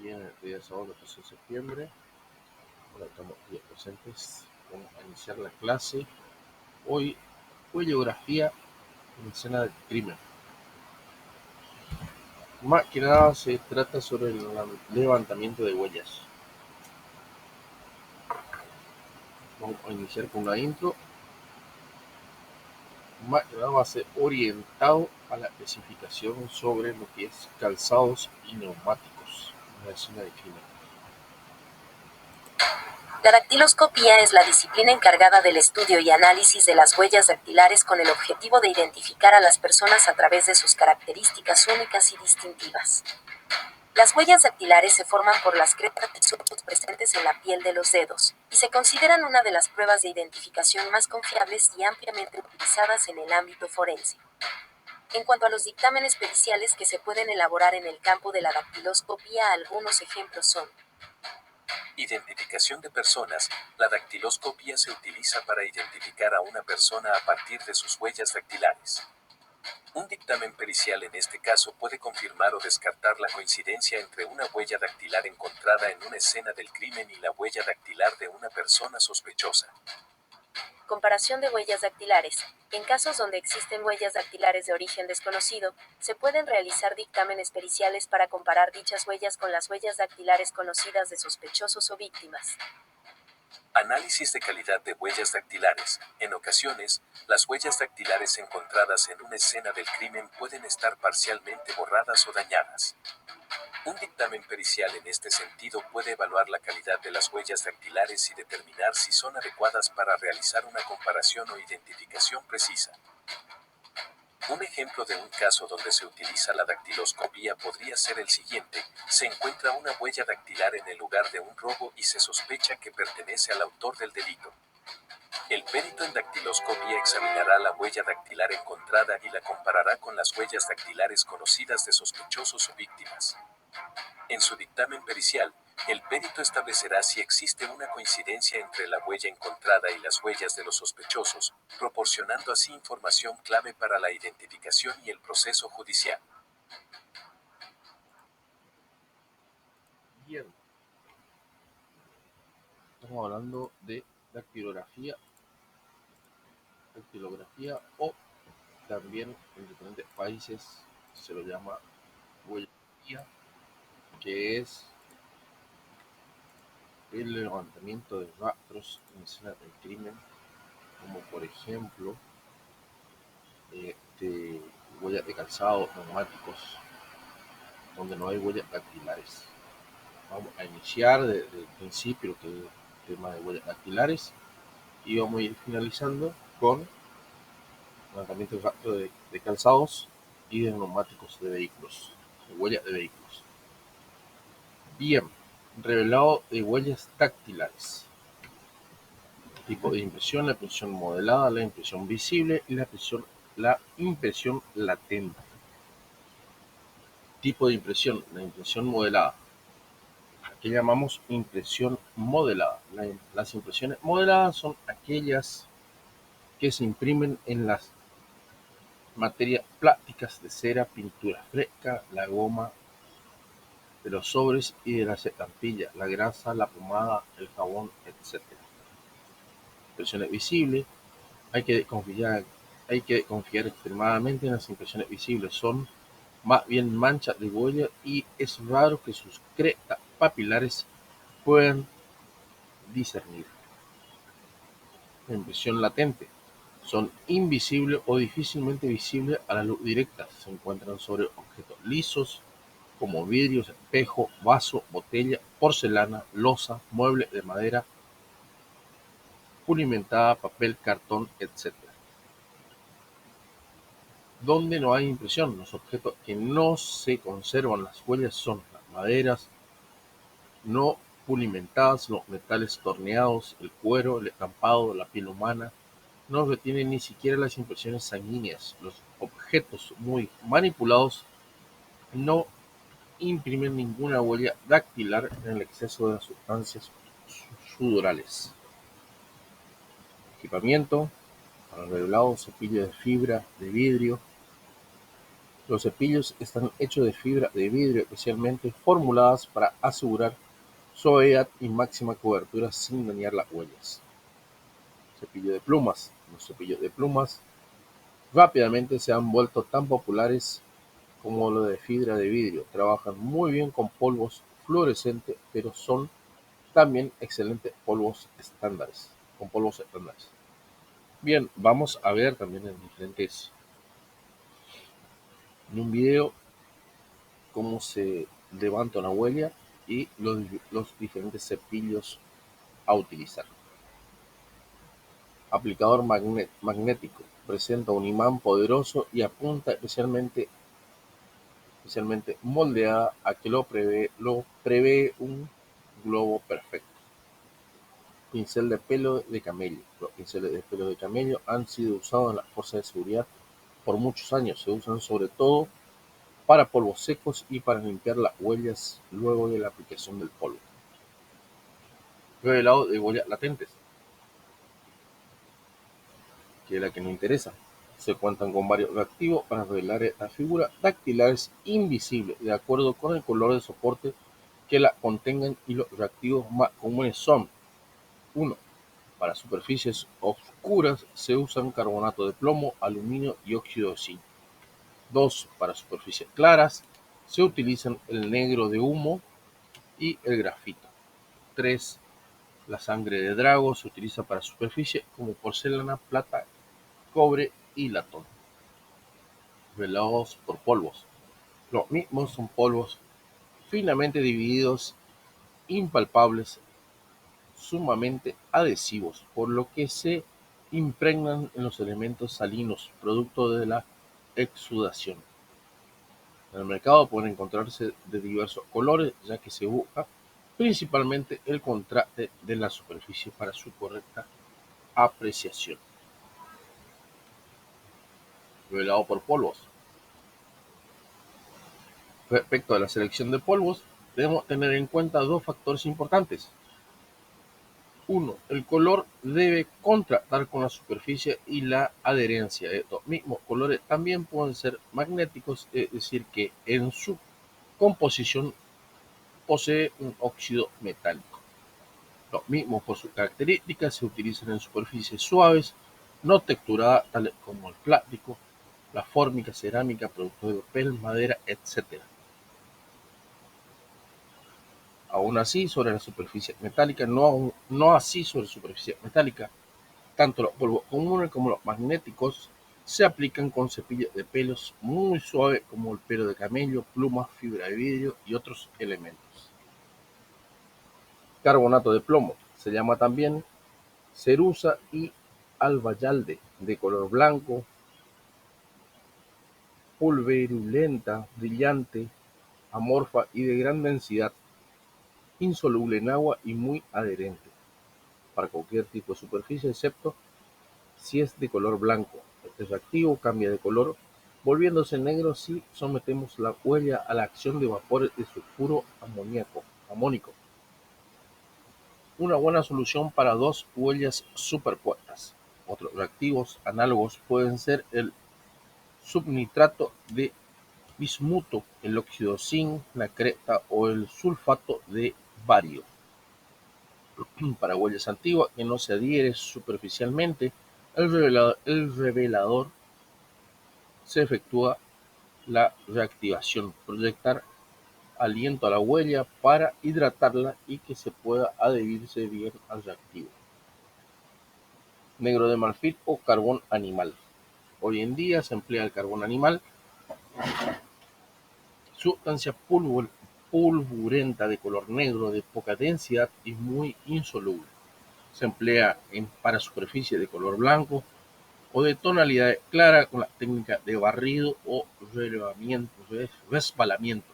Bien, el día sábado 14 de septiembre. Ahora estamos aquí presentes. Vamos a iniciar la clase. Hoy fue geografía en escena del crimen. Más que nada se trata sobre el levantamiento de huellas. Vamos a iniciar con una intro. Más que nada va a ser orientado a la especificación sobre lo que es calzados y neumáticos en la escena del crimen. La dactiloscopía es la disciplina encargada del estudio y análisis de las huellas dactilares con el objetivo de identificar a las personas a través de sus características únicas y distintivas. Las huellas dactilares se forman por las crestas de surcos presentes en la piel de los dedos, y se consideran una de las pruebas de identificación más confiables y ampliamente utilizadas en el ámbito forense. En cuanto a los dictámenes periciales que se pueden elaborar en el campo de la dactiloscopía, algunos ejemplos son: identificación de personas. La dactiloscopía se utiliza para identificar a una persona a partir de sus huellas dactilares. Un dictamen pericial en este caso puede confirmar o descartar la coincidencia entre una huella dactilar encontrada en una escena del crimen y la huella dactilar de una persona sospechosa. Comparación de huellas dactilares. En casos donde existen huellas dactilares de origen desconocido, se pueden realizar dictámenes periciales para comparar dichas huellas con las huellas dactilares conocidas de sospechosos o víctimas. Análisis de calidad de huellas dactilares. En ocasiones, las huellas dactilares encontradas en una escena del crimen pueden estar parcialmente borradas o dañadas. Un dictamen pericial en este sentido puede evaluar la calidad de las huellas dactilares y determinar si son adecuadas para realizar una comparación o identificación precisa. Un ejemplo de un caso donde se utiliza la dactiloscopía podría ser el siguiente: se encuentra una huella dactilar en el lugar de un robo y se sospecha que pertenece al autor del delito. El perito en dactiloscopía examinará la huella dactilar encontrada y la comparará con las huellas dactilares conocidas de sospechosos o víctimas. En su dictamen pericial, el perito establecerá si existe una coincidencia entre la huella encontrada y las huellas de los sospechosos, proporcionando así información clave para la identificación y el proceso judicial. Bien, estamos hablando de dactilografía o también en diferentes países se lo llama huellografía, que es el levantamiento de rastros en escena del crimen, como por ejemplo este, huellas de calzado, neumáticos, donde no hay huellas dactilares. Vamos a iniciar desde el principio, que es el tema de huellas dactilares, y vamos a ir finalizando con levantamiento de rastros de calzados y de neumáticos de vehículos, de huellas de vehículos. Bien, revelado de huellas dactilares. Tipo de impresión: la impresión modelada, la impresión visible y la impresión latente. Tipo de impresión: la impresión modelada, que llamamos impresión modelada. Las impresiones modeladas son aquellas que se imprimen en las materias plásticas de cera, pintura fresca, la goma de los sobres y de las estampillas, la grasa, la pomada, el jabón, etc. Impresiones visibles: hay que confiar extremadamente en las impresiones visibles. Son más bien manchas de huella y es raro que sus crestas papilares puedan discernir. La impresión latente: son invisibles o difícilmente visibles a la luz directa. Se encuentran sobre objetos lisos como vidrios, espejo, vaso, botella, porcelana, loza, muebles de madera pulimentada, papel, cartón, etc. Donde no hay impresión, los objetos que no se conservan las huellas son las maderas no pulimentadas, los metales torneados, el cuero, el estampado, la piel humana. No retienen ni siquiera las impresiones sanguíneas. Los objetos muy manipulados no imprimen ninguna huella dactilar en el exceso de las sustancias sudorales. Equipamiento: para el revelado, cepillo de fibra de vidrio, Los cepillos están hechos de fibra de vidrio especialmente formuladas para asegurar suavidad y máxima cobertura sin dañar las huellas. Cepillo de plumas. Los cepillos de plumas rápidamente se han vuelto tan populares como los de fibra de vidrio. Trabajan muy bien con polvos fluorescentes, pero son también excelentes con polvos estándares. Bien, vamos a ver también en un video cómo se levanta una huella y los diferentes cepillos a utilizar. Aplicador magnético. Presenta un imán poderoso y apunta especialmente moldeada a que lo prevé un globo perfecto. Pincel de pelo de camello. Los pinceles de pelo de camello han sido usados en las fuerzas de seguridad por muchos años. Se usan sobre todo para polvos secos y para limpiar las huellas luego de la aplicación del polvo. Revelado de huellas latentes, que es la que nos interesa. Se cuentan con varios reactivos para revelar las figuras dactilares invisibles de acuerdo con el color de soporte que la contengan, y los reactivos más comunes son: 1. Para superficies oscuras se usan carbonato de plomo, aluminio y óxido de zinc. 2. Para superficies claras se utilizan el negro de humo y el grafito. 3. La sangre de drago se utiliza para superficies como porcelana, plata, cobre y latón. Revelados por polvos. Los mismos son polvos finamente divididos, impalpables, sumamente adhesivos, por lo que se impregnan en los elementos salinos, producto de la exudación. En el mercado pueden encontrarse de diversos colores, ya que se busca principalmente el contraste de la superficie para su correcta apreciación. Revelado por polvos. Respecto a la selección de polvos, debemos tener en cuenta dos factores importantes. 1. El color debe contrastar con la superficie y la adherencia. Estos mismos colores también pueden ser magnéticos, es decir, que en su composición posee un óxido metálico. Los mismos, por sus características, se utilizan en superficies suaves, no texturadas, tales como el plástico, la fórmica, cerámica, productos de papel, madera, etc. Aún así, sobre la superficie metálica, no así sobre superficie metálica. Tanto los polvos comunes como los magnéticos se aplican con cepillos de pelos muy suaves como el pelo de camello, plumas, fibra de vidrio y otros elementos. Carbonato de plomo. Se llama también cerusa y albayalde, de color blanco, pulverulenta, brillante, amorfa y de gran densidad, insoluble en agua y muy adherente para cualquier tipo de superficie, excepto si es de color blanco. Este reactivo cambia de color, volviéndose negro si sometemos la huella a la acción de vapores de sulfuro amónico. Una buena solución para dos huellas superpuestas. Otros reactivos análogos pueden ser el subnitrato de bismuto, el óxido de zinc, la creta o el sulfato de bario. Para huellas antiguas que no se adhiere superficialmente, el revelador se efectúa la reactivación, proyectar aliento a la huella para hidratarla y que se pueda adherirse bien al reactivo. Negro de marfil o carbón animal. Hoy en día se emplea el carbón animal, sustancia pulvurenta de color negro, de poca densidad y muy insoluble. Se emplea para superficie de color blanco o de tonalidad clara con la técnica de barrido o resbalamiento.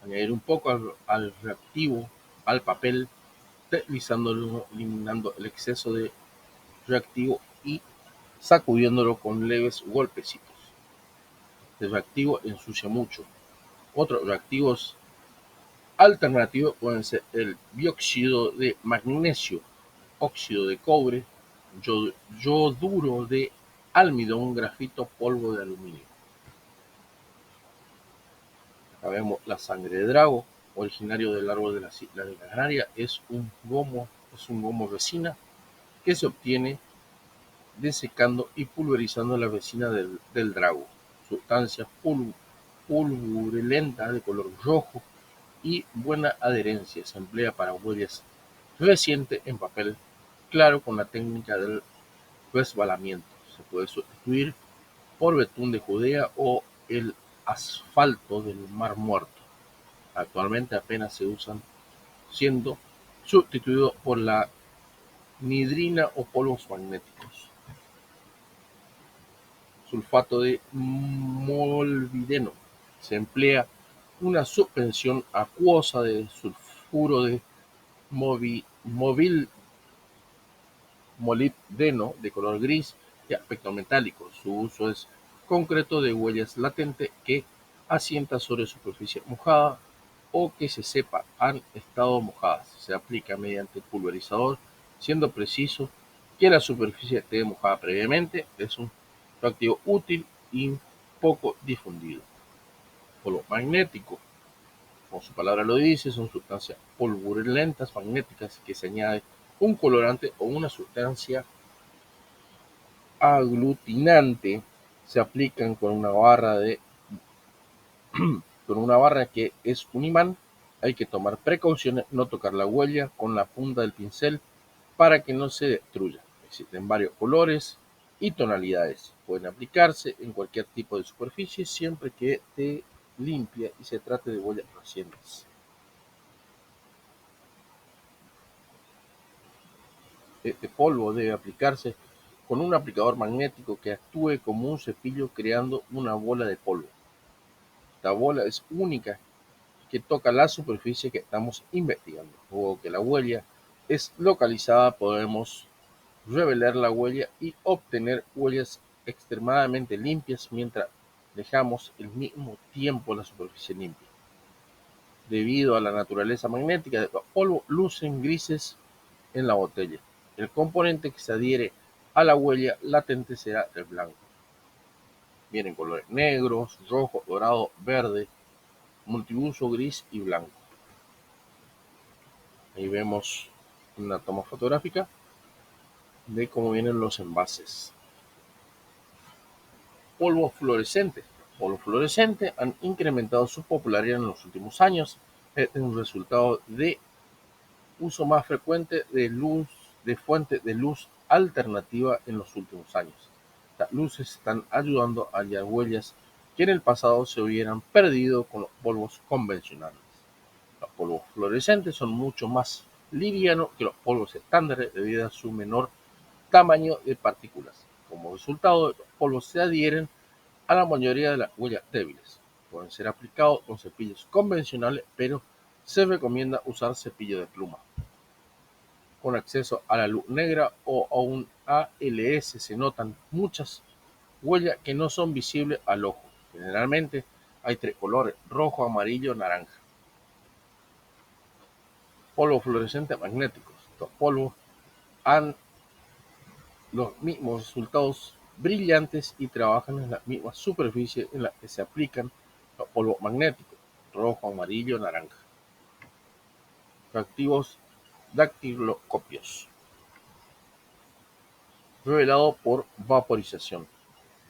Añadir un poco al reactivo al papel, deslizándolo, eliminando el exceso de reactivo y sacudiéndolo con leves golpecitos. El reactivo ensucia mucho. Otros reactivos alternativos pueden ser el dióxido de magnesio, óxido de cobre, yoduro de almidón, grafito, polvo de aluminio. Acá vemos la sangre de drago, originario del árbol de las Islas de Canarias. Es un gomo resina que se obtiene desecando y pulverizando la resina del drago. Sustancia pulverulenta de color rojo y buena adherencia. Se emplea para huellas recientes en papel claro con la técnica del resbalamiento. Se puede sustituir por betún de Judea o el asfalto del Mar Muerto. Actualmente apenas se usan, siendo sustituido por la nidrina o polvos magnéticos. Sulfato de molibdeno. Se emplea una suspensión acuosa de sulfuro de molibdeno de color gris y aspecto metálico. Su uso es concreto de huellas latentes que asientan sobre superficie mojada o que se sepa han estado mojadas. Se aplica mediante pulverizador, siendo preciso que la superficie esté mojada previamente. Es un activo útil y poco difundido. Polvo magnético, como su palabra lo dice, son sustancias pulverulentas magnéticas que se añade un colorante o una sustancia aglutinante. Se aplican con una barra que es un imán. Hay que tomar precauciones, no tocar la huella con la punta del pincel para que no se destruya. Existen varios colores y tonalidades. Pueden aplicarse en cualquier tipo de superficie siempre que esté limpia y se trate de huellas recientes. Este polvo debe aplicarse con un aplicador magnético que actúe como un cepillo creando una bola de polvo. Esta bola es única que toca la superficie que estamos investigando. Luego que la huella es localizada, podemos revelar la huella y obtener huellas extremadamente limpias mientras dejamos al mismo tiempo la superficie limpia. Debido a la naturaleza magnética de los polvos, lucen grises en la botella. El componente que se adhiere a la huella latente será el blanco. Vienen colores negros, rojo, dorado, verde, multiuso, gris y blanco. Ahí vemos una toma fotográfica de cómo vienen los envases. Polvos fluorescentes. Los polvos fluorescentes han incrementado su popularidad en los últimos años. Es un resultado de uso más frecuente de fuentes de luz alternativa en los últimos años. Las luces están ayudando a hallar huellas que en el pasado se hubieran perdido con los polvos convencionales. Los polvos fluorescentes son mucho más livianos que los polvos estándares debido a su menor tamaño de partículas. Como resultado, los polvos se adhieren a la mayoría de las huellas débiles. Pueden ser aplicados con cepillos convencionales, pero se recomienda usar cepillo de pluma. Con acceso a la luz negra o a un ALS se notan muchas huellas que no son visibles al ojo. Generalmente hay tres colores: rojo, amarillo, naranja. Polvos fluorescentes magnéticos. Estos polvos han los mismos resultados brillantes y trabajan en la misma superficie en la que se aplican los polvos magnéticos: rojo, amarillo, naranja. Reactivos dactiloscópicos. Revelado por vaporización.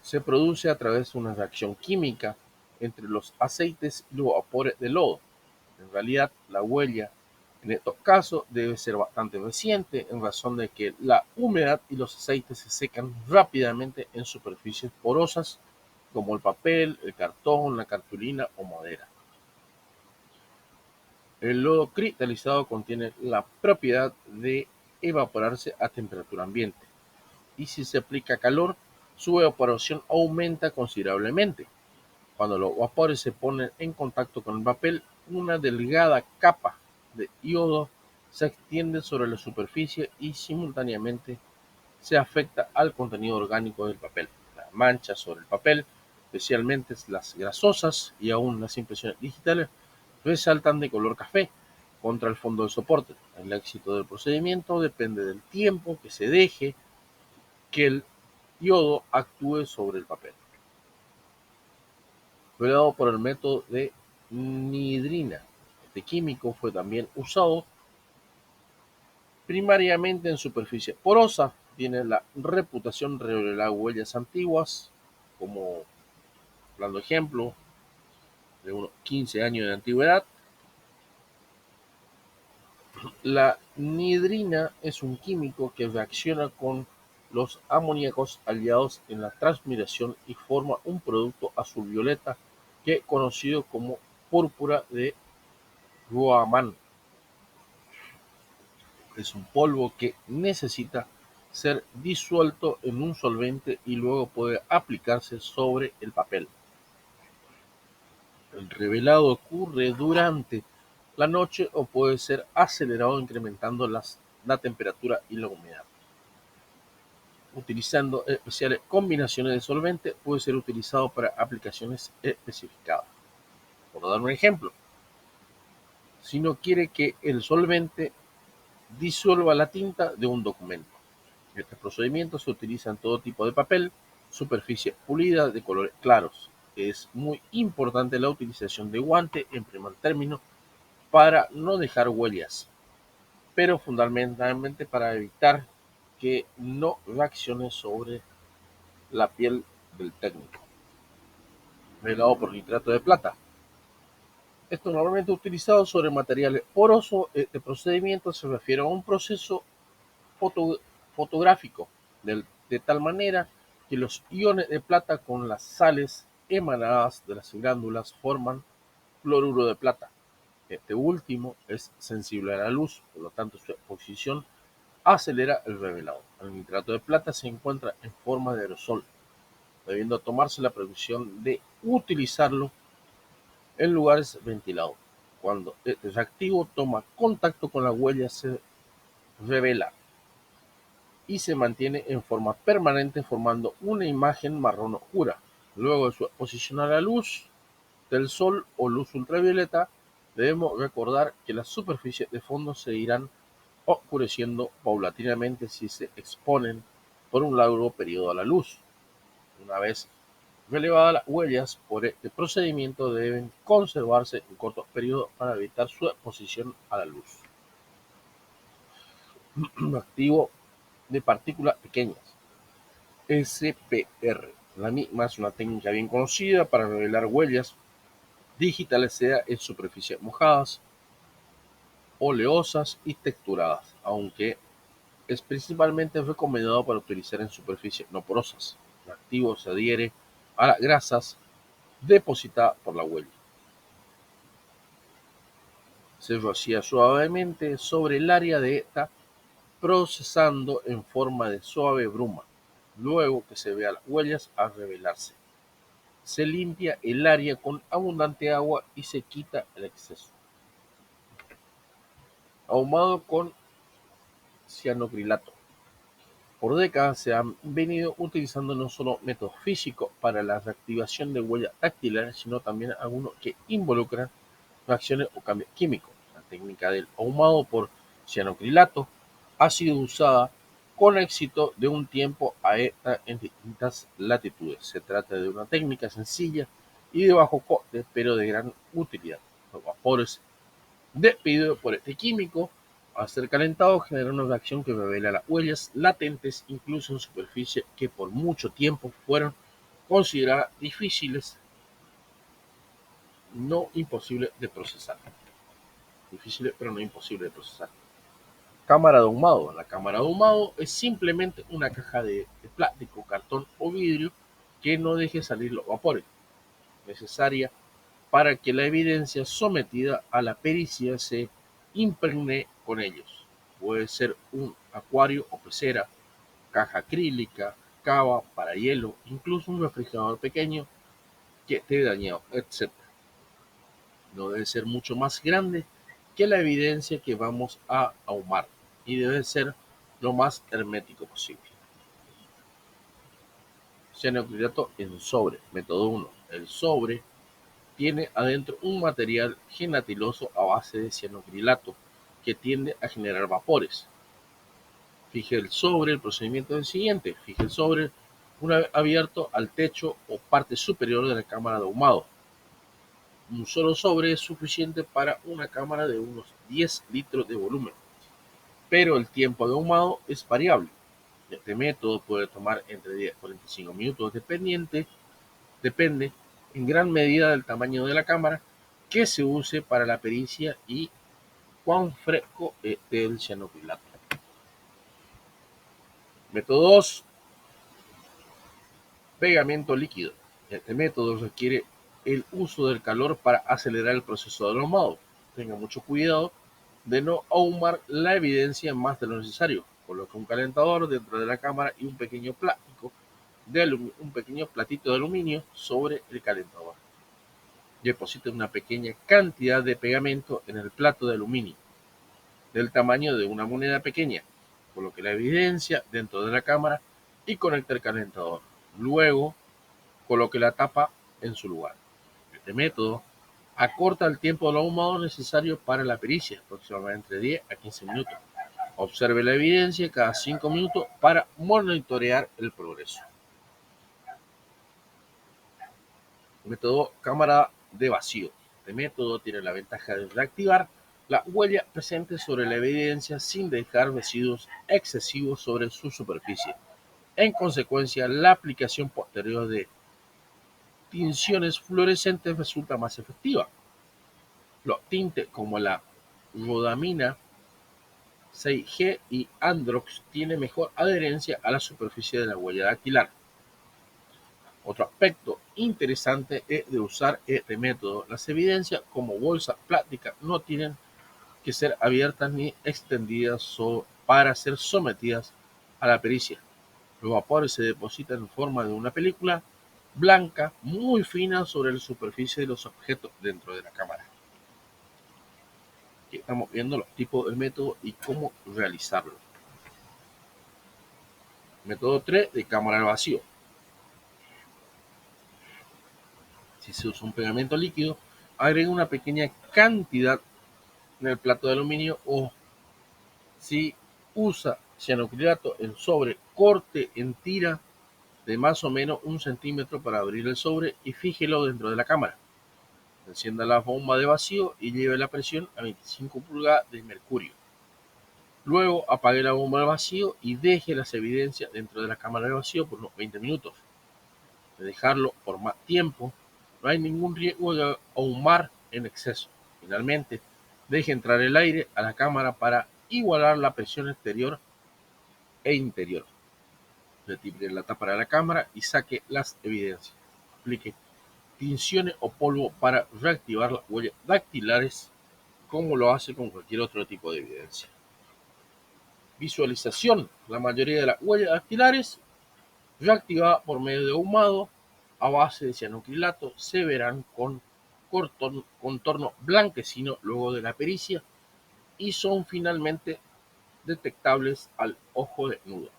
Se produce a través de una reacción química entre los aceites y los vapores de lodo. En realidad, la huella en estos casos debe ser bastante reciente en razón de que la humedad y los aceites se secan rápidamente en superficies porosas como el papel, el cartón, la cartulina o madera. El lodo cristalizado contiene la propiedad de evaporarse a temperatura ambiente y si se aplica calor, su evaporación aumenta considerablemente. Cuando los vapores se ponen en contacto con el papel, una delgada capa de yodo se extiende sobre la superficie y simultáneamente se afecta al contenido orgánico del papel. Las manchas sobre el papel, especialmente las grasosas y aún las impresiones digitales, resaltan de color café contra el fondo del soporte. El éxito del procedimiento depende del tiempo que se deje que el yodo actúe sobre el papel. Velado por el método de nidrina. Este químico fue también usado primariamente en superficie porosa. Tiene la reputación de revelar huellas antiguas, como, dando ejemplo, de unos 15 años de antigüedad. La nidrina es un químico que reacciona con los amoníacos aliados en la transmutación y forma un producto azul-violeta que es conocido como púrpura de Roaman. Es un polvo que necesita ser disuelto en un solvente y luego puede aplicarse sobre el papel. El revelado ocurre durante la noche o puede ser acelerado incrementando la temperatura y la humedad. Utilizando especiales combinaciones de solvente, puede ser utilizado para aplicaciones especificadas. Por dar un ejemplo, si no quiere que el solvente disuelva la tinta de un documento. Este procedimiento se utiliza en todo tipo de papel, superficie pulida de colores claros. Es muy importante la utilización de guante en primer término para no dejar huellas, pero fundamentalmente para evitar que no reaccione sobre la piel del técnico. Revelado por nitrato de plata. Esto normalmente utilizado sobre materiales porosos. Este procedimiento se refiere a un proceso fotográfico de tal manera que los iones de plata con las sales emanadas de las glándulas forman cloruro de plata. Este último es sensible a la luz, por lo tanto su exposición acelera el revelado. El nitrato de plata se encuentra en forma de aerosol, debiendo tomarse la precaución de utilizarlo en lugares ventilados. Cuando este reactivo toma contacto con la huella se revela y se mantiene en forma permanente formando una imagen marrón oscura. Luego de su exposición a la luz del sol o luz ultravioleta, debemos recordar que las superficies de fondo se irán oscureciendo paulatinamente si se exponen por un largo periodo a la luz. Una vez relevadas las huellas por este procedimiento deben conservarse en cortos periodos para evitar su exposición a la luz. Activo de partículas pequeñas. SPR. La misma es una técnica bien conocida para revelar huellas digitales en superficies mojadas, oleosas y texturadas, aunque es principalmente recomendado para utilizar en superficies no porosas. El activo se adhiere a las grasas depositadas por la huella. Se rocía suavemente sobre el área de esta, procesando en forma de suave bruma. Luego que se vean las huellas al revelarse, se limpia el área con abundante agua y se quita el exceso. Ahumado con cianocrilato. Por décadas se han venido utilizando no solo métodos físicos para la reactivación de huellas dactilares, sino también algunos que involucran reacciones o cambios químicos. La técnica del ahumado por cianocrilato ha sido usada con éxito de un tiempo a esta en distintas latitudes. Se trata de una técnica sencilla y de bajo coste, pero de gran utilidad. Los vapores despedidos por este químico, al ser calentados, generan una reacción que revela las huellas latentes, incluso en superficies que por mucho tiempo fueron consideradas difíciles, no imposibles de procesar. Difíciles, pero no imposibles de procesar. Cámara de ahumado. La cámara de ahumado es simplemente una caja de plástico, cartón o vidrio que no deje salir los vapores, necesaria para que la evidencia sometida a la pericia se impregne con ellos. Puede ser un acuario o pecera, caja acrílica, cava para hielo, incluso un refrigerador pequeño que esté dañado, etc. No debe ser mucho más grande que la evidencia que vamos a ahumar y debe ser lo más hermético posible. Cianocrilato en sobre. Método 1. El sobre tiene adentro un material gelatiloso a base de cianocrilato que tiende a generar vapores. Fije el sobre. El procedimiento es el siguiente. Fije el sobre una vez abierto al techo o parte superior de la cámara de ahumado. Un solo sobre es suficiente para una cámara de unos 10 litros de volumen, pero el tiempo de ahumado es variable. Este método puede tomar entre 10 y 45 minutos depende en gran medida del tamaño de la cámara que se use para la pericia y cuán fresco esté el cianocrilato. Método 2. Pegamento líquido. Este método requiere el uso del calor para acelerar el proceso de ahumado. Tenga mucho cuidado de no ahumar la evidencia más de lo necesario. Coloque un calentador dentro de la cámara y un pequeño platito de aluminio sobre el calentador. Deposite una pequeña cantidad de pegamento en el plato de aluminio, del tamaño de una moneda pequeña. Coloque la evidencia dentro de la cámara y conecte el calentador. Luego, coloque la tapa en su lugar. Este método acorta el tiempo de ahumado necesario para la pericia, aproximadamente entre 10 a 15 minutos. Observe la evidencia cada 5 minutos para monitorear el progreso. Método cámara de vacío. Este método tiene la ventaja de reactivar la huella presente sobre la evidencia sin dejar residuos excesivos sobre su superficie. En consecuencia, la aplicación posterior de tinciones fluorescentes resulta más efectiva. Los tintes como la rodamina 6G y Androx tienen mejor adherencia a la superficie de la huella dactilar. Otro aspecto interesante es de usar este método. Las evidencias como bolsa plástica no tienen que ser abiertas ni extendidas para ser sometidas a la pericia. Los vapores se depositan en forma de una película blanca muy fina sobre la superficie de los objetos dentro de la cámara. Aquí estamos viendo los tipos de método y cómo realizarlo. Método 3 de cámara al vacío. Si se usa un pegamento líquido, agregue una pequeña cantidad en el plato de aluminio, o si usa cianocrilato en sobre, corte en tira de más o menos 1 centímetro para abrir el sobre y fíjelo dentro de la cámara. Encienda la bomba de vacío y lleve la presión a 25 pulgadas de mercurio. Luego apague la bomba de vacío y deje las evidencias dentro de la cámara de vacío por unos 20 minutos. De dejarlo por más tiempo, no hay ningún riesgo de ahumar en exceso. Finalmente, deje entrar el aire a la cámara para igualar la presión exterior e interior. Retire la tapa de la cámara y saque las evidencias. Aplique tinciones o polvo para reactivar las huellas dactilares, como lo hace con cualquier otro tipo de evidencia. Visualización. La mayoría de las huellas dactilares reactivadas por medio de ahumado a base de cianocrilato se verán con contorno blanquecino luego de la pericia y son finalmente detectables al ojo desnudo.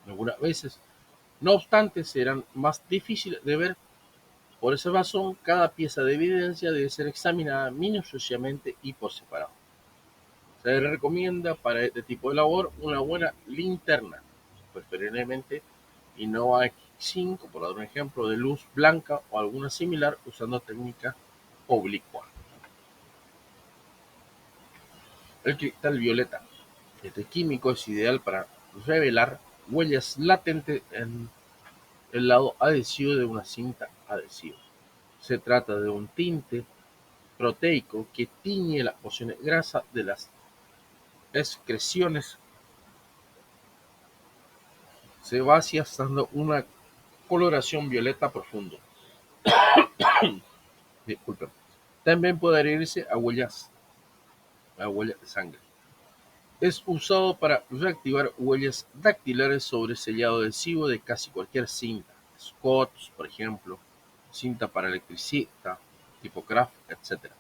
Algunas veces, no obstante, serán más difíciles de ver. Por esa razón, cada pieza de evidencia debe ser examinada minuciosamente y por separado. Se recomienda para este tipo de labor una buena linterna, preferiblemente Innova X5, por dar un ejemplo, de luz blanca o alguna similar usando técnica oblicua. El cristal violeta. Este químico es ideal para revelar huellas latentes en el lado adhesivo de una cinta adhesiva. Se trata de un tinte proteico que tiñe las porciones grasas de las excreciones sebáceas dando una coloración violeta profundo. Disculpen. También puede adherirse a huellas de sangre. Es usado para reactivar huellas dactilares sobre sellado adhesivo de casi cualquier cinta. Scotch, por ejemplo, cinta para electricista, tipo craft, etc.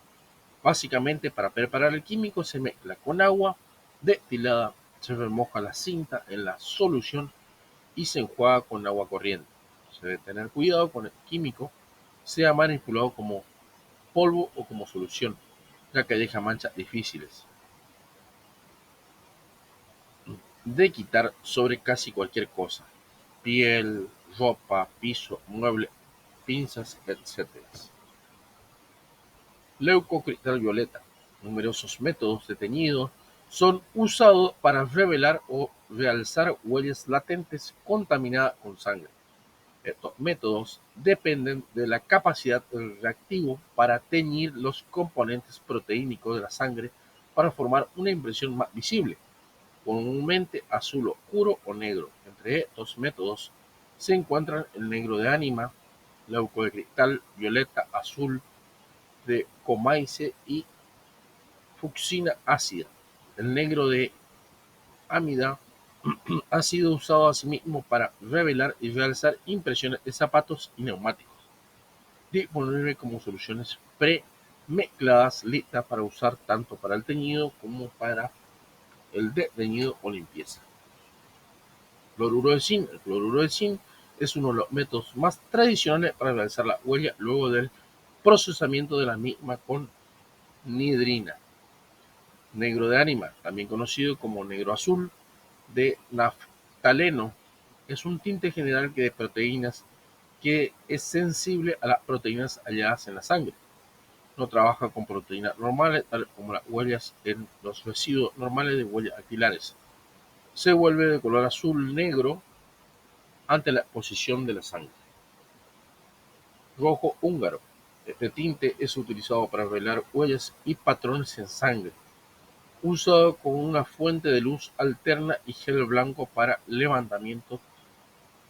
Básicamente, para preparar el químico se mezcla con agua destilada, se remoja la cinta en la solución y se enjuaga con agua corriente. Se debe tener cuidado con el químico sea manipulado como polvo o como solución, ya que deja manchas difíciles de quitar sobre casi cualquier cosa: piel, ropa, piso, mueble, pinzas, etc. Leucocristal violeta. Numerosos métodos de teñido son usados para revelar o realzar huellas latentes contaminadas con sangre. Estos métodos dependen de la capacidad del reactivo para teñir los componentes proteínicos de la sangre para formar una impresión más visible, comúnmente azul oscuro o negro. Entre estos métodos se encuentran el negro de ánima, leucocristal violeta azul, de Comaise y fucsina ácida. El negro de amida ha sido usado asimismo para revelar y realizar impresiones de zapatos y neumáticos, disponible como soluciones pre-mezcladas listas para usar tanto para el teñido como para el desteñido o limpieza. Cloruro de zinc. El cloruro de zinc es uno de los métodos más tradicionales para realizar la huella luego del procesamiento de la misma con nidrina. Negro de ánima, también conocido como negro azul, de naftaleno, es un tinte general de proteínas que es sensible a las proteínas halladas en la sangre. No trabaja con proteínas normales, tal como las huellas en los residuos normales de huellas dactilares. Se vuelve de color azul-negro ante la exposición de la sangre. Rojo húngaro. Este tinte es utilizado para revelar huellas y patrones en sangre, usado como una fuente de luz alterna, y gel blanco para levantamiento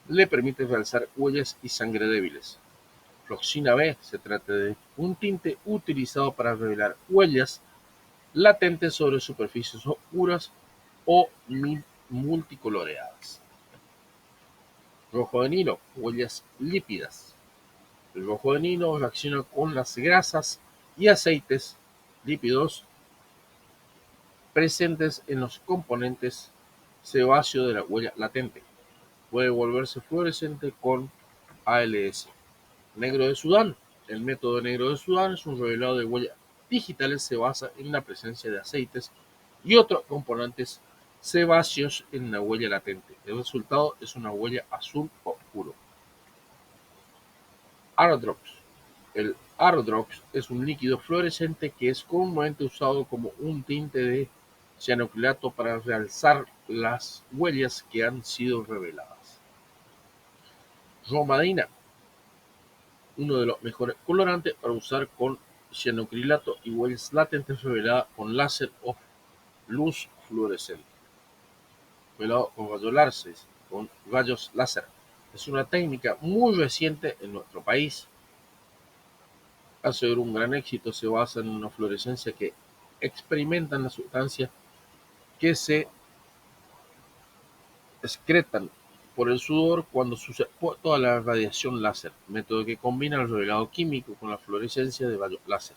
le permite realizar huellas y sangre débiles. Floxina B. Se trata de un tinte utilizado para revelar huellas latentes sobre superficies oscuras o multicoloreadas. Rojo de Nilo. Huellas lípidas. El rojo de Nilo reacciona con las grasas y aceites lípidos presentes en los componentes sebáceos de la huella latente. Puede volverse fluorescente con ALS. Negro de Sudán. El método negro de Sudán es un revelado de huellas digitales. Se basa en la presencia de aceites y otros componentes sebáceos en la huella latente. El resultado es una huella azul oscuro. Aerodrops. El aerodrops es un líquido fluorescente que es comúnmente usado como un tinte de cianocrilato para realzar las huellas que han sido reveladas. Romadina. Uno de los mejores colorantes para usar con cianocrilato y huellas latentes reveladas con láser o luz fluorescente. Velado con rayos láser. Es una técnica muy reciente en nuestro país. Al ser un gran éxito, se basa en una fluorescencia que experimentan las sustancias que se excretan por el sudor cuando se expuesto a la radiación láser, método que combina el revelado químico con la fluorescencia de rayos láser.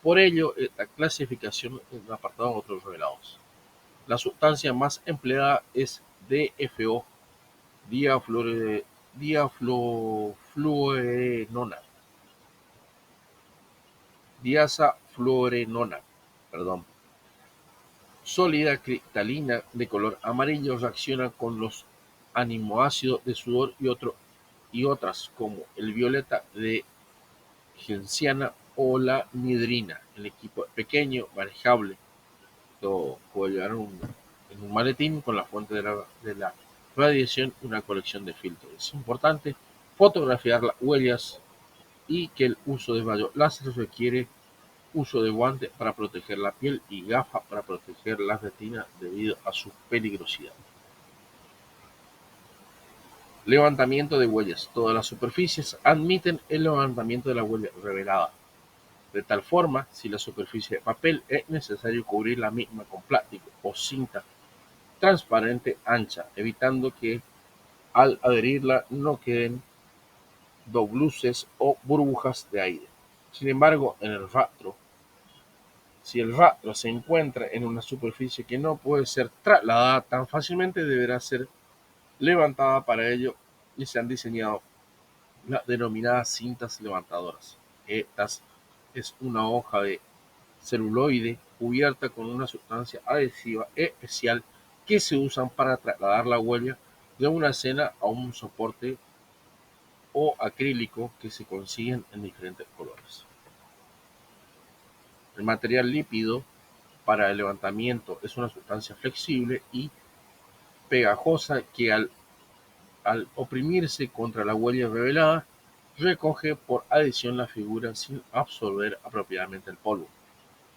Por ello, esta clasificación es apartada de otros revelados. La sustancia más empleada es DFO, diafluorenona, diazafluorenona, perdón. Sólida cristalina de color amarillo, reacciona con los aminoácidos de sudor y otras como el violeta de genciana o la nidrina. El equipo es pequeño, manejable. Lo puede llevar en un maletín con la fuente de la radiación y una colección de filtros. Es importante fotografiar las huellas y que el uso de rayos láser requiere uso de guantes para proteger la piel y gafas para proteger la retina debido a su peligrosidad. Levantamiento de huellas. Todas las superficies admiten el levantamiento de la huella revelada. De tal forma, si la superficie de papel es necesario cubrir la misma con plástico o cinta transparente ancha, evitando que al adherirla no queden dobluces o burbujas de aire. Sin embargo, si el rastro se encuentra en una superficie que no puede ser trasladada tan fácilmente, deberá ser levantada para ello, y se han diseñado las denominadas cintas levantadoras. Estas es una hoja de celuloide cubierta con una sustancia adhesiva especial que se usan para trasladar la huella de una escena a un soporte o acrílico que se consiguen en diferentes colores. El material lípido para el levantamiento es una sustancia flexible y pegajosa que al oprimirse contra la huella revelada, recoge por adhesión la figura sin absorber apropiadamente el polvo.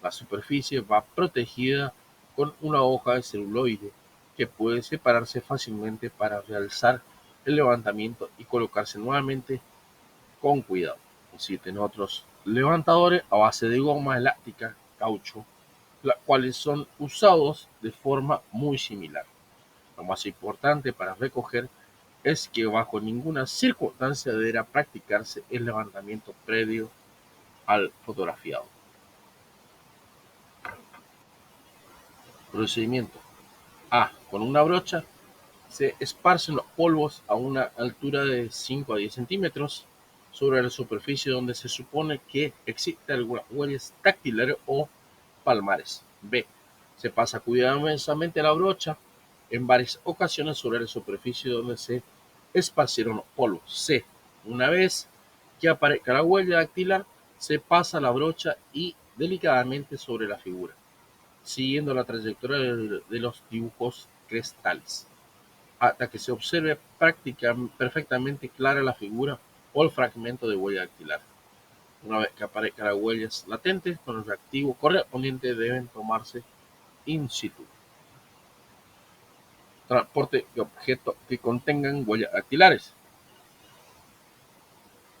La superficie va protegida con una hoja de celuloide que puede separarse fácilmente para realizar el levantamiento y colocarse nuevamente con cuidado. Existen otros levantadores a base de goma elástica, caucho, los cuales son usados de forma muy similar. Lo más importante para recoger es que bajo ninguna circunstancia deberá practicarse el levantamiento previo al fotografiado. Procedimiento: A. Con una brocha se esparcen los polvos a una altura de 5 a 10 centímetros sobre la superficie donde se supone que existen algunas huellas dactilares o palmares. B. Se pasa cuidadosamente la brocha en varias ocasiones sobre la superficie donde se esparcieron los polvos. C. Una vez que aparezca la huella dactilar, se pasa la brocha y delicadamente sobre la figura, siguiendo la trayectoria de los dibujos crestales, hasta que se observe perfectamente clara la figura o el fragmento de huella dactilar. Una vez que aparezcan las huellas latentes, con el reactivo correspondiente deben tomarse in situ. Transporte de objetos que contengan huellas dactilares.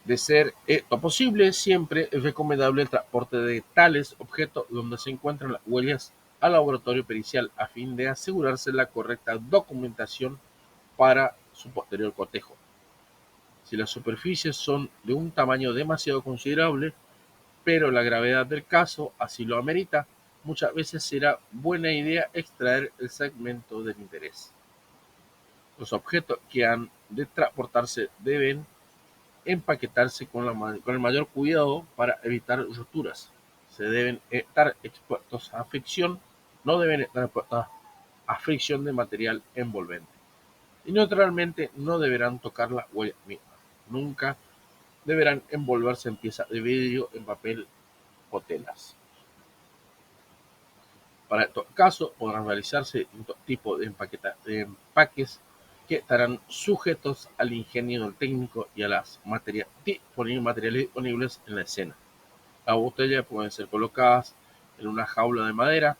De ser esto posible, siempre es recomendable el transporte de tales objetos donde se encuentran las huellas al laboratorio pericial a fin de asegurarse la correcta documentación para su posterior cotejo. Si las superficies son de un tamaño demasiado considerable, pero la gravedad del caso así lo amerita, muchas veces será buena idea extraer el segmento del interés. Los objetos que han de transportarse deben empaquetarse con el mayor cuidado para evitar roturas. Se deben estar expuestos a fricción, no deben estar expuestos a fricción de material envolvente. Y naturalmente no deberán tocar la huella misma. Nunca deberán envolverse en piezas de vidrio, en papel o telas. Para estos casos podrán realizarse distintos tipos de empaques que estarán sujetos al ingenio del técnico y a las materiales disponibles en la escena. Las botellas pueden ser colocadas en una jaula de madera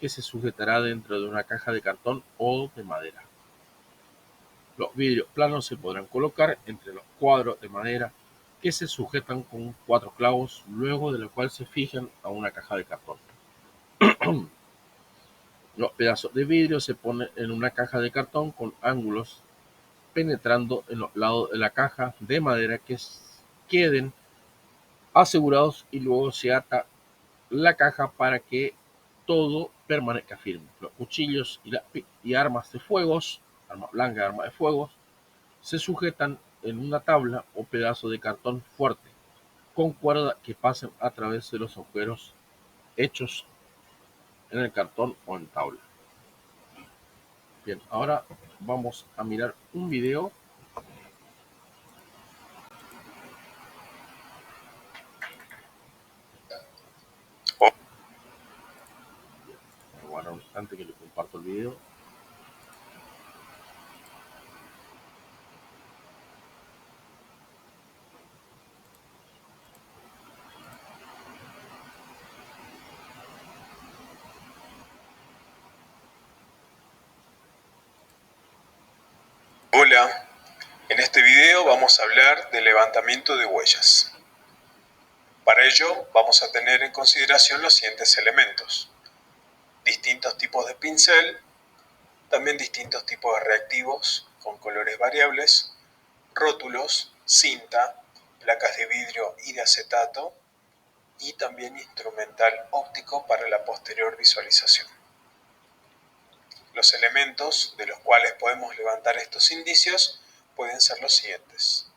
que se sujetará dentro de una caja de cartón o de madera. Los vidrios planos se podrán colocar entre los cuadros de madera que se sujetan con 4 clavos, luego de lo cual se fijan a una caja de cartón. Los pedazos de vidrio se ponen en una caja de cartón con ángulos penetrando en los lados de la caja de madera que queden asegurados y luego se ata la caja para que todo permanezca firme. Los cuchillos y armas de fuego, arma blanca y arma de fuego, se sujetan en una tabla o pedazo de cartón fuerte con cuerda que pasen a través de los agujeros hechos en el cartón o en tabla. Bien, ahora vamos a mirar un video. Bueno, antes que le comparto el video. Hola, en este video vamos a hablar de levantamiento de huellas. Para ello vamos a tener en consideración los siguientes elementos: distintos tipos de pincel, también distintos tipos de reactivos con colores variables, rótulos, cinta, placas de vidrio y de acetato y también instrumental óptico para la posterior visualización. Los elementos de los cuales podemos levantar estos indicios pueden ser los siguientes.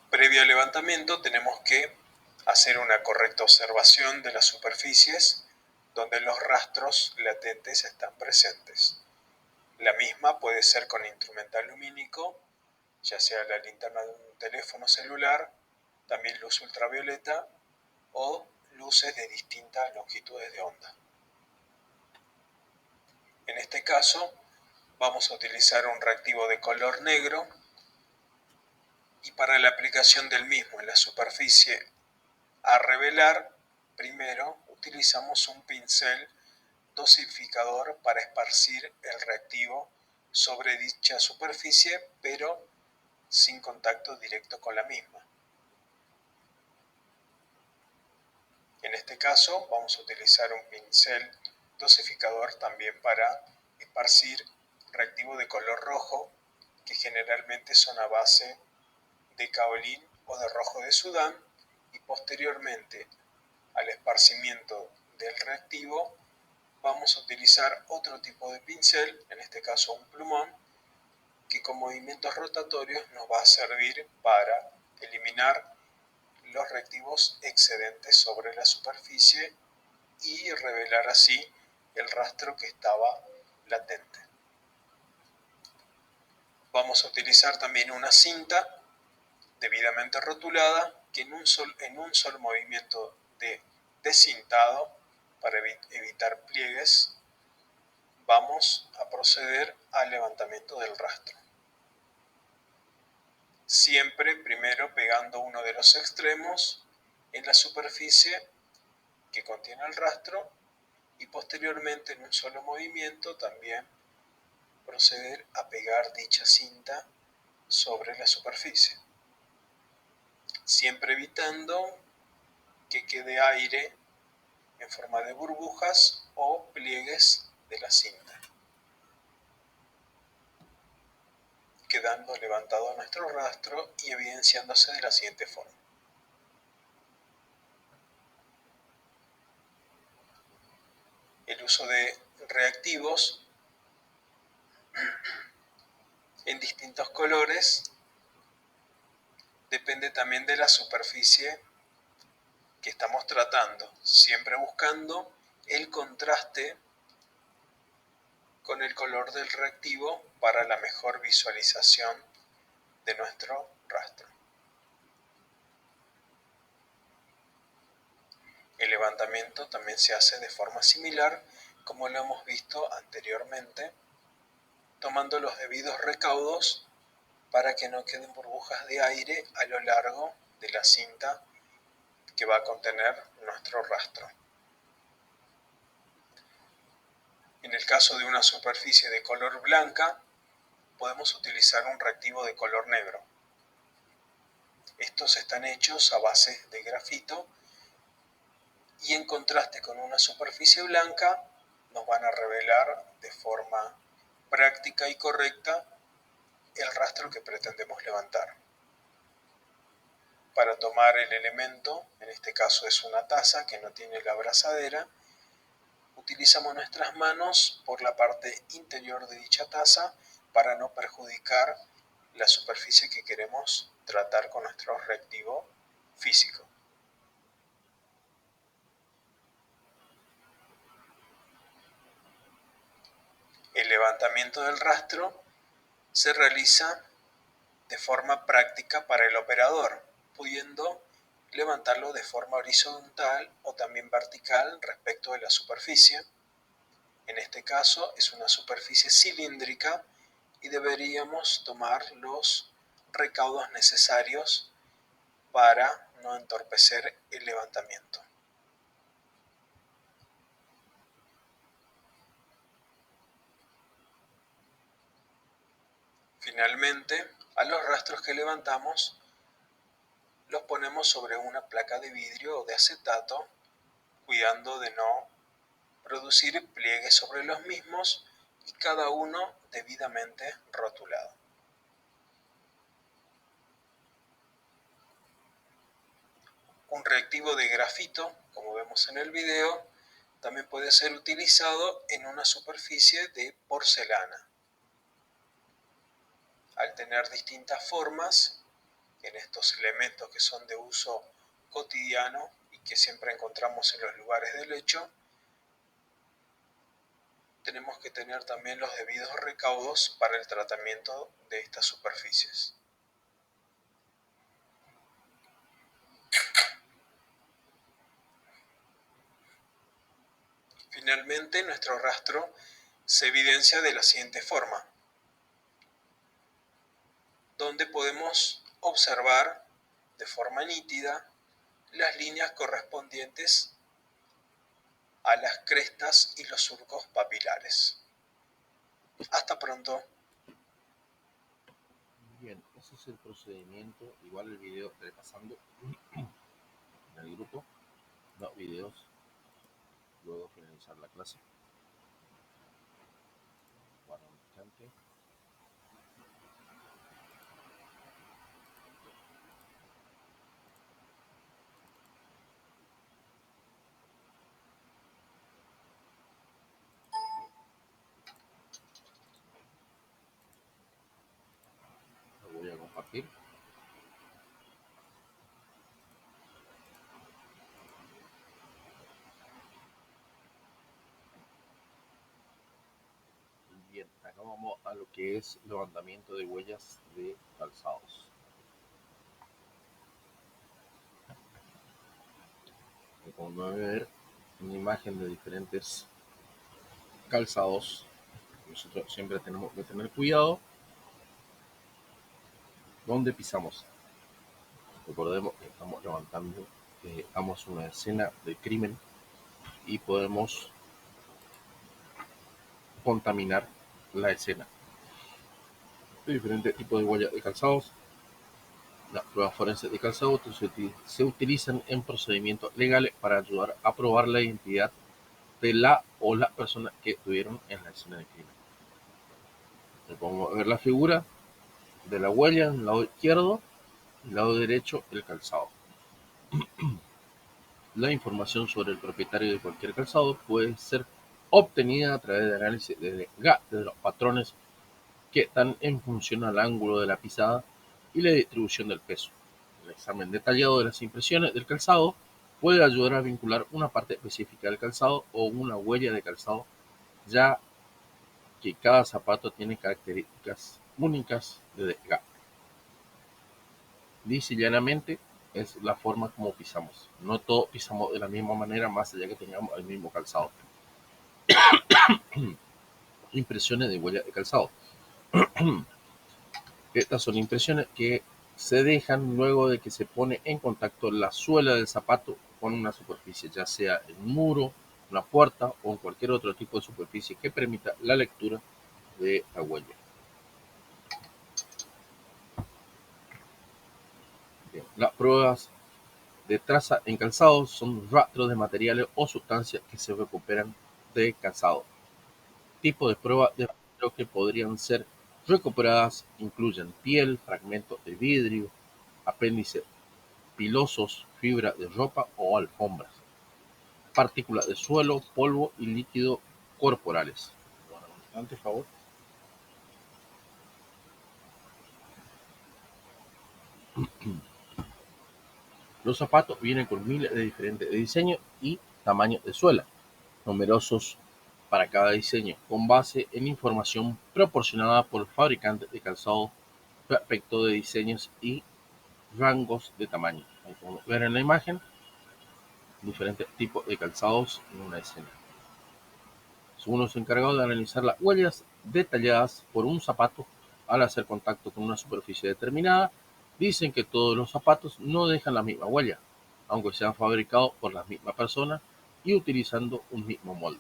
Previo al levantamiento tenemos que hacer una correcta observación de las superficies donde los rastros latentes están presentes. La misma puede ser con instrumental lumínico, ya sea la linterna de un teléfono celular, también luz ultravioleta o luces de distintas longitudes de onda. En este caso, vamos a utilizar un reactivo de color negro y para la aplicación del mismo en la superficie a revelar, primero utilizamos un pincel dosificador para esparcir el reactivo sobre dicha superficie, pero sin contacto directo con la misma. En este caso vamos a utilizar un pincel dosificador también para esparcir reactivo de color rojo, que generalmente son a base de caolín o de rojo de Sudán, y posteriormente al esparcimiento del reactivo vamos a utilizar otro tipo de pincel, en este caso un plumón, que con movimientos rotatorios nos va a servir para eliminar los reactivos excedentes sobre la superficie y revelar así el rastro que estaba latente. Vamos a utilizar también una cinta debidamente rotulada que en un solo movimiento de descintado para evitar pliegues vamos a proceder al levantamiento del rastro. Siempre primero pegando uno de los extremos en la superficie que contiene el rastro y posteriormente en un solo movimiento también proceder a pegar dicha cinta sobre la superficie, siempre evitando que quede aire en forma de burbujas o pliegues de la cinta, quedando levantado nuestro rastro y evidenciándose de la siguiente forma. El uso de reactivos en distintos colores depende también de la superficie que estamos tratando, siempre buscando el contraste con el color del reactivo para la mejor visualización de nuestro rastro. El levantamiento también se hace de forma similar como lo hemos visto anteriormente, tomando los debidos recaudos para que no queden burbujas de aire a lo largo de la cinta que va a contener nuestro rastro. En el caso de una superficie de color blanca, podemos utilizar un reactivo de color negro. Estos están hechos a base de grafito y en contraste con una superficie blanca nos van a revelar de forma práctica y correcta el rastro que pretendemos levantar. Para tomar el elemento, en este caso es una taza que no tiene la abrazadera, utilizamos nuestras manos por la parte interior de dicha taza para no perjudicar la superficie que queremos tratar con nuestro reactivo físico. El levantamiento del rastro se realiza de forma práctica para el operador, pudiendo levantarlo de forma horizontal o también vertical respecto de la superficie. En este caso es una superficie cilíndrica y deberíamos tomar los recaudos necesarios para no entorpecer el levantamiento. Finalmente, a los rastros que levantamos los ponemos sobre una placa de vidrio o de acetato, cuidando de no producir pliegues sobre los mismos y cada uno debidamente rotulado. Un reactivo de grafito, como vemos en el video, también puede ser utilizado en una superficie de porcelana. Al tener distintas formas en estos elementos que son de uso cotidiano y que siempre encontramos en los lugares del hecho, tenemos que tener también los debidos recaudos para el tratamiento de estas superficies. Finalmente, nuestro rastro se evidencia de la siguiente forma, donde podemos observar de forma nítida las líneas correspondientes a las crestas y los surcos papilares. Hasta pronto. Bien, ese es el procedimiento. Igual el video estaré pasando en el grupo. No, videos. Luego finalizar la clase. Para un instante. Lo voy a compartir. Bien, acá vamos a lo que es levantamiento de huellas de calzados. Como van a ver, una imagen de diferentes calzados. Nosotros siempre tenemos que tener cuidado donde pisamos. Recordemos que estamos levantando, estamos en una escena de crimen y podemos contaminar la escena. De diferentes tipos de huellas de calzados. Las pruebas forenses de calzado se utilizan en procedimientos legales para ayudar a probar la identidad de la o las personas que estuvieron en la escena del crimen. Le pongo a ver la figura de la huella en el lado izquierdo y el lado derecho el calzado. La información sobre el propietario de cualquier calzado puede ser obtenida a través de análisis de los patrones que están en función al ángulo de la pisada y la distribución del peso. El examen detallado de las impresiones del calzado puede ayudar a vincular una parte específica del calzado o una huella de calzado, ya que cada zapato tiene características únicas de desgaste. Dice llanamente, es la forma como pisamos. No todos pisamos de la misma manera, más allá que tengamos el mismo calzado. Impresiones de huella de calzado. Estas son impresiones que se dejan luego de que se pone en contacto la suela del zapato con una superficie, ya sea en un muro, una puerta o en cualquier otro tipo de superficie que permita la lectura de la huella. Bien, las pruebas de traza en calzado son rastros de materiales o sustancias que se recuperan de calzado. Tipos de pruebas de rastro que podrían ser recuperadas incluyen piel, fragmentos de vidrio, apéndices pilosos, fibra de ropa o alfombras, partículas de suelo, polvo y líquido corporales. Ante favor. Los zapatos vienen con miles de diferentes diseños y tamaños de suela, numerosos para cada diseño, con base en información proporcionada por fabricantes de calzado respecto de diseños y rangos de tamaño. Como ver en la imagen, diferentes tipos de calzados en una escena. Son los encargados de analizar las huellas detalladas por un zapato al hacer contacto con una superficie determinada. Dicen que todos los zapatos no dejan la misma huella, aunque sean fabricados por las mismas personas y utilizando un mismo molde,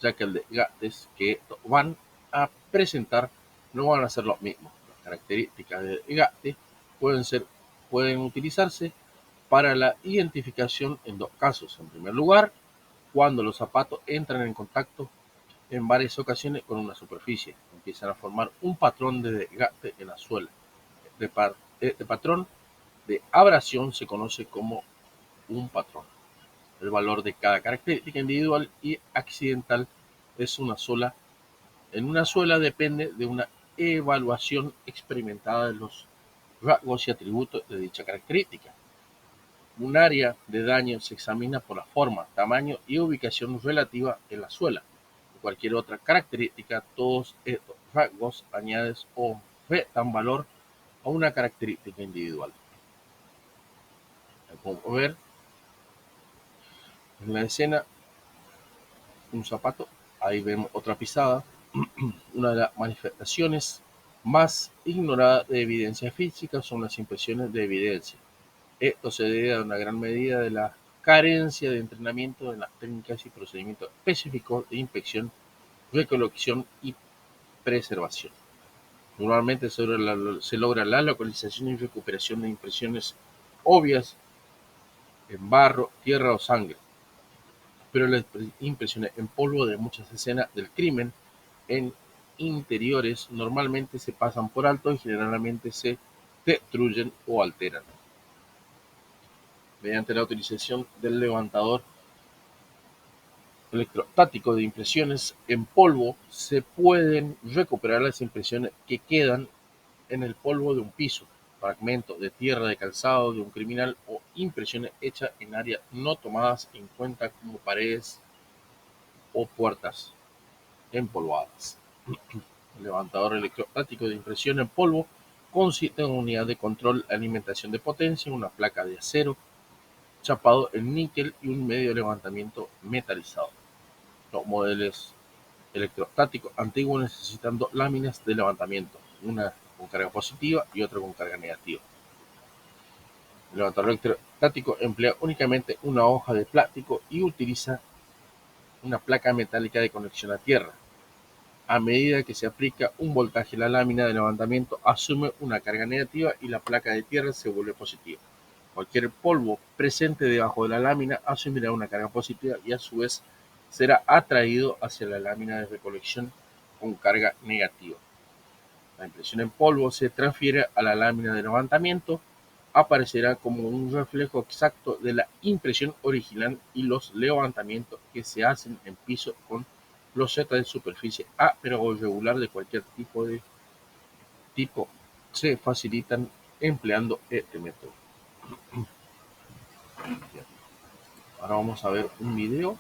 ya que el desgaste que van a presentar no van a ser los mismos. Las características de desgaste pueden utilizarse para la identificación en dos casos. En primer lugar, cuando los zapatos entran en contacto en varias ocasiones con una superficie, empiezan a formar un patrón de desgaste en la suela. Este patrón de abrasión se conoce como un patrón. El valor de cada característica individual y accidental en una suela depende de una evaluación experimentada de los rasgos y atributos de dicha característica. Un área de daño se examina por la forma, tamaño y ubicación relativa en la suela. Cualquier otra característica, todos estos rasgos añaden o restan valor a una característica individual. Como ver en la escena, un zapato, ahí vemos otra pisada. Una de las manifestaciones más ignoradas de evidencia física son las impresiones de evidencia. Esto se debe a una gran medida de la carencia de entrenamiento en las técnicas y procedimientos específicos de inspección, recolección y preservación. Normalmente se logra la localización y recuperación de impresiones obvias en barro, tierra o sangre, pero las impresiones en polvo de muchas escenas del crimen en interiores normalmente se pasan por alto y generalmente se destruyen o alteran. Mediante la utilización del levantador electrostático de impresiones en polvo se pueden recuperar las impresiones que quedan en el polvo de un piso, fragmentos de tierra de calzado de un criminal o impresiones hechas en áreas no tomadas en cuenta como paredes o puertas empolvadas. El levantador electrostático de impresión en polvo consiste en una unidad de control alimentación de potencia, una placa de acero chapado en níquel y un medio de levantamiento metalizado. Los modelos electrostáticos antiguos necesitan dos láminas de levantamiento, una con carga positiva y otra con carga negativa. El levantador electrostático emplea únicamente una hoja de plástico y utiliza una placa metálica de conexión a tierra. A medida que se aplica un voltaje, la lámina de levantamiento asume una carga negativa y la placa de tierra se vuelve positiva. Cualquier polvo presente debajo de la lámina asumirá una carga positiva y a su vez será atraído hacia la lámina de recolección con carga negativa. La impresión en polvo se transfiere a la lámina de levantamiento, aparecerá como un reflejo exacto de la impresión original y los levantamientos que se hacen en piso con losetas de superficie áspera o irregular de cualquier tipo se facilitan empleando este método. Ahora vamos a ver un video.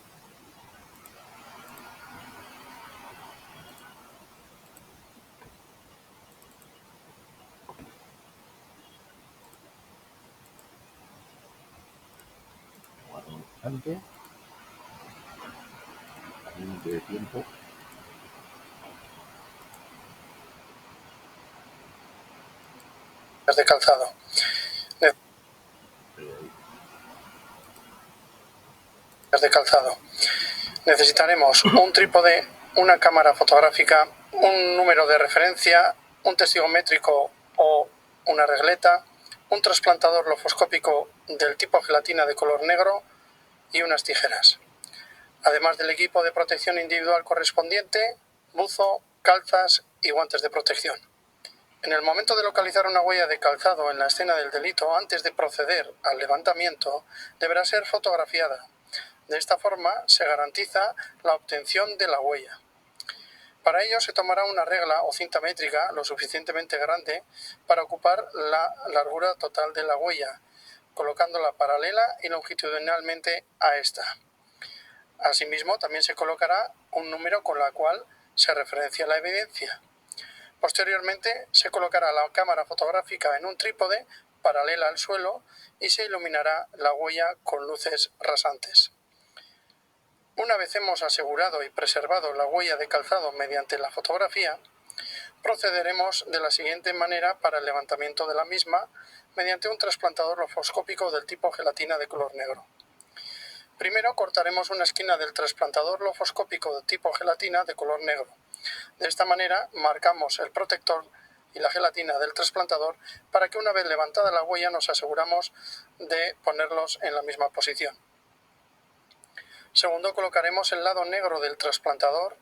Límite de tiempo. De calzado. De calzado. Necesitaremos un trípode, una cámara fotográfica, un número de referencia, un testigo métrico o una regleta, un trasplantador lofoscópico del tipo gelatina de color negro y unas tijeras. Además del equipo de protección individual correspondiente, buzo, calzas y guantes de protección. En el momento de localizar una huella de calzado en la escena del delito, antes de proceder al levantamiento, deberá ser fotografiada. De esta forma se garantiza la obtención de la huella. Para ello se tomará una regla o cinta métrica lo suficientemente grande para ocupar la largura total de la huella, colocándola paralela y longitudinalmente a esta. Asimismo, también se colocará un número con la cual se referencia la evidencia. Posteriormente, se colocará la cámara fotográfica en un trípode paralela al suelo y se iluminará la huella con luces rasantes. Una vez hemos asegurado y preservado la huella de calzado mediante la fotografía, procederemos de la siguiente manera para el levantamiento de la misma mediante un trasplantador lofoscópico del tipo gelatina de color negro. Primero cortaremos una esquina del trasplantador lofoscópico de tipo gelatina de color negro. De esta manera marcamos el protector y la gelatina del trasplantador para que una vez levantada la huella nos aseguramos de ponerlos en la misma posición. Segundo, colocaremos el lado negro del trasplantador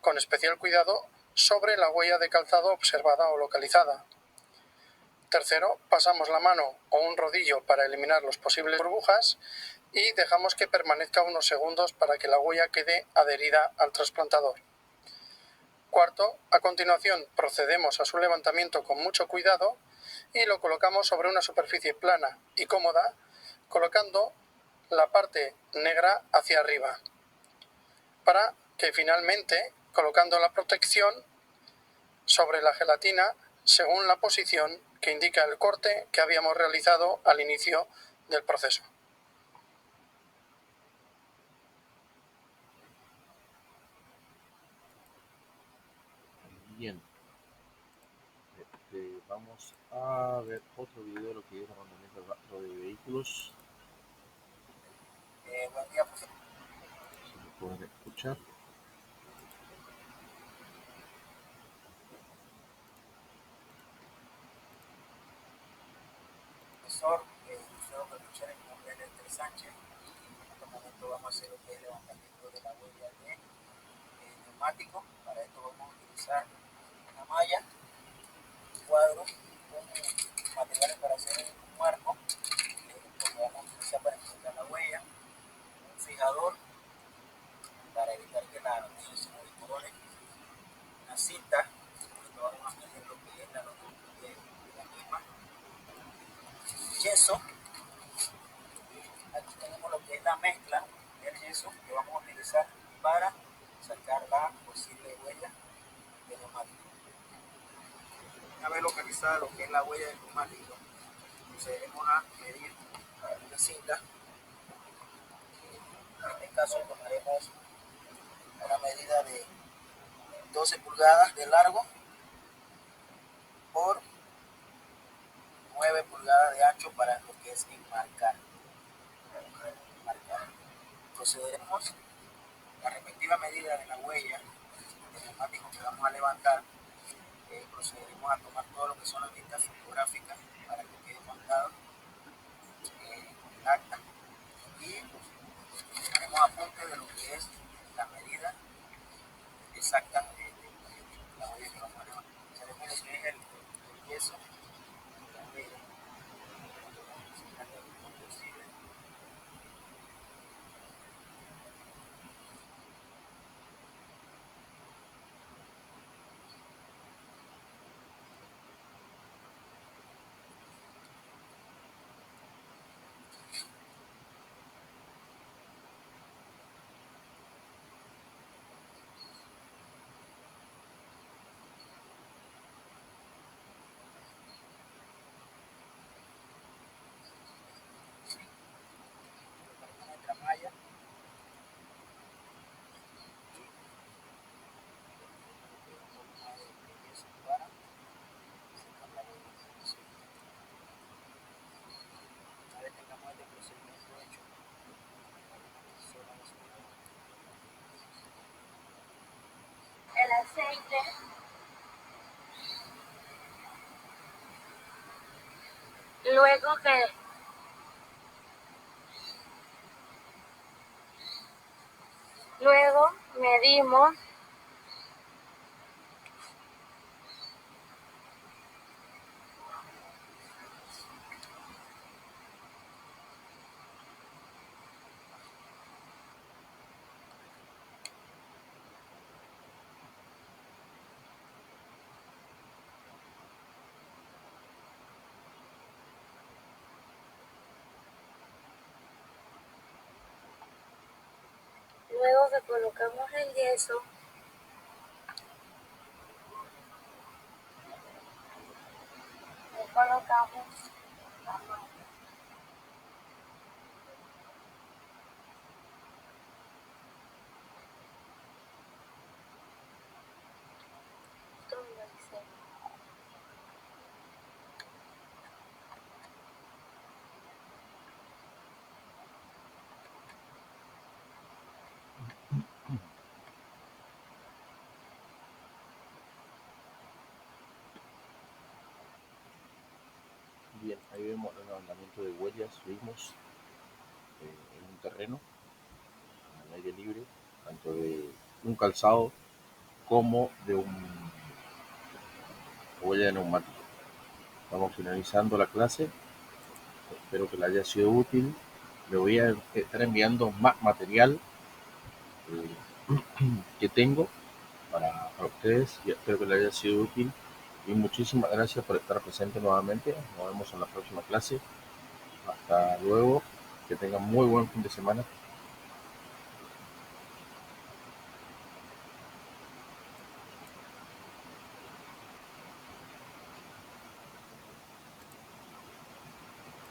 con especial cuidado sobre la huella de calzado observada o localizada. Tercero, pasamos la mano o un rodillo para eliminar las posibles burbujas y dejamos que permanezca unos segundos para que la huella quede adherida al trasplantador. Cuarto, a continuación procedemos a su levantamiento con mucho cuidado y lo colocamos sobre una superficie plana y cómoda, colocando la parte negra hacia arriba, para que finalmente, colocando la protección sobre la gelatina según la posición que indica el corte que habíamos realizado al inicio del proceso. Bien, vamos a ver otro video de lo que es el abandonamiento rastro de vehículos. Buen día, profesor. Si me pueden escuchar. Profesor, deseo escuchar el nombre de Esther Sánchez. En este momento vamos a hacer lo que es el levantamiento de la huella de neumático. Para esto vamos a utilizar una malla, un cuadro con materiales para hacer un marco, porque vamos a utilizar para encontrar la huella, un fijador para evitar que la huella se desmorone, una cinta, que vamos a medir lo que es la longitud de la misma, yeso. Aquí tenemos lo que es la mezcla del yeso que vamos a utilizar para sacar la posible huella del neumático. Una vez localizada lo que es la huella del neumático, procederemos a medir una cinta. En este caso tomaremos una medida de 12 pulgadas de largo por 9 pulgadas de ancho para lo que es enmarcar. Procederemos a la respectiva medida de la huella del neumático que vamos a levantar. Procederemos a tomar todo lo que son las vistas fotográficas para que quede montado el acta y haremos apunte de lo que es la medida exacta de la huella que vamos a levantar. Haremos lo que es el yeso, la huella, posible. Nuestra malla para sacar la huella. Una vez tengamos este procedimiento hecho, El aceite. Luego medimos luego que colocamos el yeso, le colocamos la mano. Todo lo hicimos. Bien, ahí vemos el levantamiento de huellas, subimos en un terreno, al aire libre, tanto de un calzado como de una huella de neumático. Estamos finalizando la clase, espero que le haya sido útil. Le voy a estar enviando más material que tengo para ustedes y espero que les haya sido útil. Y muchísimas gracias por estar presente nuevamente. Nos vemos en la próxima clase. Hasta luego. Que tengan muy buen fin de semana.